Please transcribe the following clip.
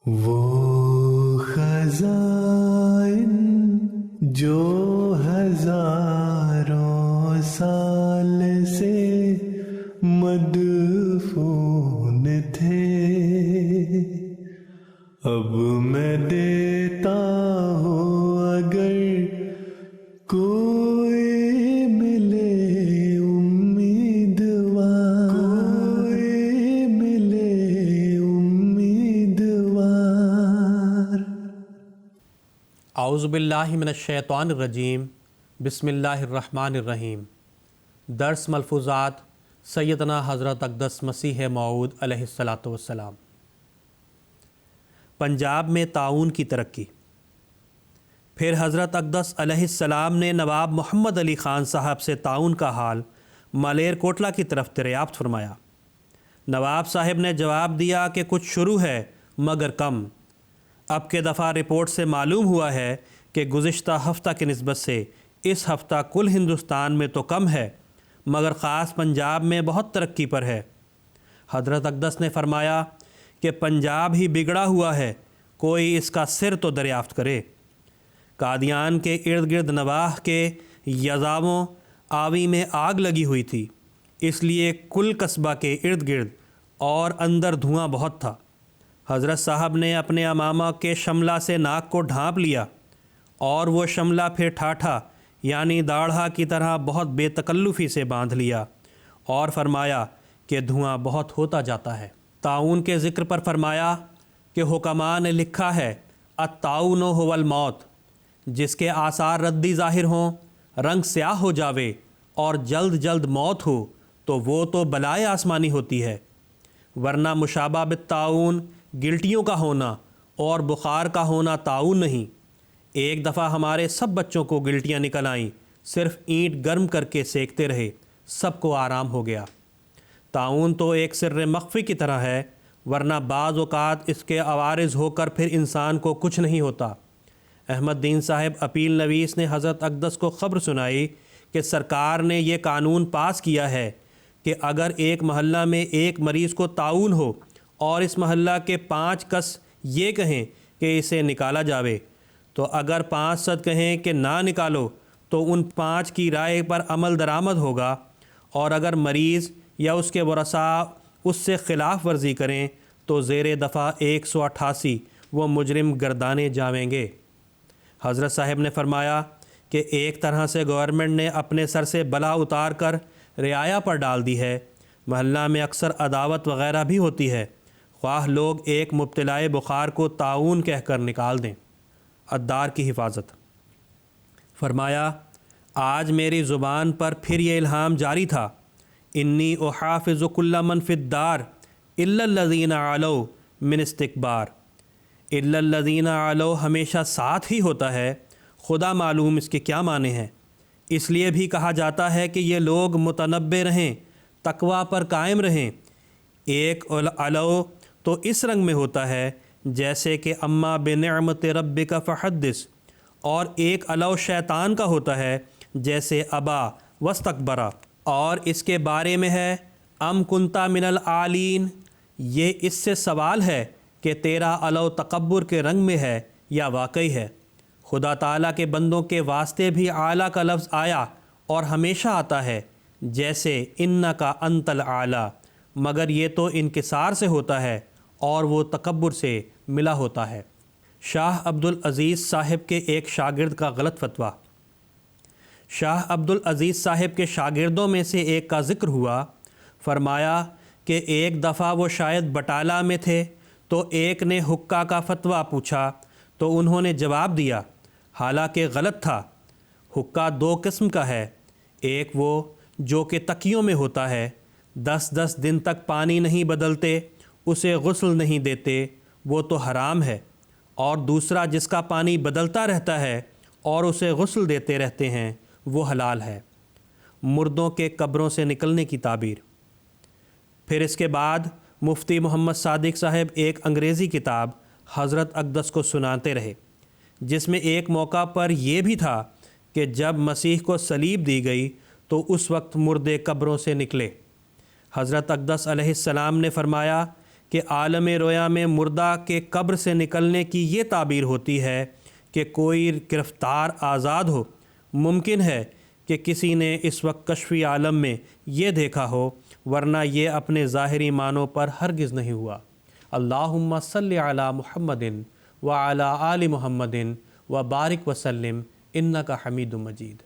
وہ خزائن جو ہزاروں سال سے مدفون تھے، اب میں دیتا ہوں اگر کوئی ملے امیدوار، کوئی ملے امیدوار۔ اعوذ باللہ من الشیطان الرجیم، بسم اللہ الرحمن الرحیم۔ درس ملفوظات سیدنا حضرت اقدس مسیح موعود علیہ الصلاۃ والسلام۔ پنجاب میں طاعون کی ترقی۔ پھر حضرت اقدس علیہ السلام نے نواب محمد علی خان صاحب سے طاعون کا حال مالیر کوٹلہ کی طرف دریافت فرمایا۔ نواب صاحب نے جواب دیا کہ کچھ شروع ہے مگر کم۔ اب کے دفعہ رپورٹ سے معلوم ہوا ہے کہ گزشتہ ہفتہ کی نسبت سے اس ہفتہ کل ہندوستان میں تو کم ہے مگر خاص پنجاب میں بہت ترقی پر ہے۔ حضرت اقدس نے فرمایا کہ پنجاب ہی بگڑا ہوا ہے، کوئی اس کا سر تو دریافت کرے۔ قادیان کے ارد گرد نواح کے یزاووں آوی میں آگ لگی ہوئی تھی، اس لیے کل قصبہ کے ارد گرد اور اندر دھواں بہت تھا۔ حضرت صاحب نے اپنے امامہ کے شملہ سے ناک کو ڈھانپ لیا اور وہ شملہ پھر ٹھاٹھا یعنی داڑھا کی طرح بہت بے تکلفی سے باندھ لیا اور فرمایا کہ دھواں بہت ہوتا جاتا ہے۔ طاعون کے ذکر پر فرمایا کہ حکماء نے لکھا ہے الطاعون هو الموت، جس کے آثار ردی ظاہر ہوں، رنگ سیاہ ہو جاوے اور جلد جلد موت ہو تو وہ تو بلائے آسمانی ہوتی ہے، ورنہ مشابہ بالطاعون گلٹیوں کا ہونا اور بخار کا ہونا طاعون نہیں۔ ایک دفعہ ہمارے سب بچوں کو گلٹیاں نکل آئیں، صرف اینٹ گرم کر کے سیکتے رہے، سب کو آرام ہو گیا۔ طاعون تو ایک سر مخفی کی طرح ہے، ورنہ بعض اوقات اس کے عوارض ہو کر پھر انسان کو کچھ نہیں ہوتا۔ احمد دین صاحب اپیل نویس نے حضرت اقدس کو خبر سنائی کہ سرکار نے یہ قانون پاس کیا ہے کہ اگر ایک محلہ میں ایک مریض کو طاعون ہو اور اس محلہ کے 5 کس یہ کہیں کہ اسے نکالا جاوے، تو اگر 500 کہیں کہ نہ نکالو تو ان 5 کی رائے پر عمل درآمد ہوگا، اور اگر مریض یا اس کے ورثاء اس سے خلاف ورزی کریں تو زیر دفعہ 188 وہ مجرم گردانے جاویں گے۔ حضرت صاحب نے فرمایا کہ ایک طرح سے گورنمنٹ نے اپنے سر سے بلا اتار کر رعایا پر ڈال دی ہے۔ محلہ میں اکثر عداوت وغیرہ بھی ہوتی ہے، خواہ لوگ ایک مبتلائے بخار کو طاعون کہہ کر نکال دیں۔ الدار کی حفاظت۔ فرمایا آج میری زبان پر پھر یہ الہام جاری تھا، انی احافظ کل من فی الدار الا الذین علوا من استکبار۔ الا الذین علوا ہمیشہ ساتھ ہی ہوتا ہے، خدا معلوم اس کے کیا معنی ہیں۔ اس لیے بھی کہا جاتا ہے کہ یہ لوگ متنبع رہیں، تقوی پر قائم رہیں۔ ایک علو تو اس رنگ میں ہوتا ہے جیسے کہ اما بنعمت ربک فحدث، اور ایک علو شیطان کا ہوتا ہے جیسے ابا واستکبرا، اور اس کے بارے میں ہے ام کنتا من العالین، یہ اس سے سوال ہے کہ تیرا علو تکبر کے رنگ میں ہے یا واقعی ہے۔ خدا تعالیٰ کے بندوں کے واسطے بھی اعلیٰ کا لفظ آیا اور ہمیشہ آتا ہے جیسے انکا انت الاعلیٰ، مگر یہ تو انکسار سے ہوتا ہے اور وہ تکبر سے ملا ہوتا ہے۔ شاہ عبدالعزیز صاحب کے ایک شاگرد کا غلط فتویٰ۔ شاہ عبدالعزیز صاحب کے شاگردوں میں سے ایک کا ذکر ہوا، فرمایا کہ ایک دفعہ وہ شاید بٹالہ میں تھے تو ایک نے حکا کا فتویٰ پوچھا تو انہوں نے جواب دیا، حالانکہ غلط تھا۔ حکا 2 قسم کا ہے، ایک وہ جو کہ تکیوں میں ہوتا ہے، 10 دن تک پانی نہیں بدلتے، اسے غسل نہیں دیتے، وہ تو حرام ہے، اور دوسرا جس کا پانی بدلتا رہتا ہے اور اسے غسل دیتے رہتے ہیں، وہ حلال ہے۔ مردوں کے قبروں سے نکلنے کی تعبیر۔ پھر اس کے بعد مفتی محمد صادق صاحب ایک انگریزی کتاب حضرت اقدس کو سناتے رہے، جس میں ایک موقع پر یہ بھی تھا کہ جب مسیح کو صلیب دی گئی تو اس وقت مردے قبروں سے نکلے۔ حضرت اقدس علیہ السلام نے فرمایا کہ عالم رویا میں مردہ کے قبر سے نکلنے کی یہ تعبیر ہوتی ہے کہ کوئی گرفتار آزاد ہو۔ ممکن ہے کہ کسی نے اس وقت کشفی عالم میں یہ دیکھا ہو، ورنہ یہ اپنے ظاہری معنوں پر ہرگز نہیں ہوا۔ اللہم صلی علی محمد وعلی آل محمد وبارک وسلم انک حمید مجید۔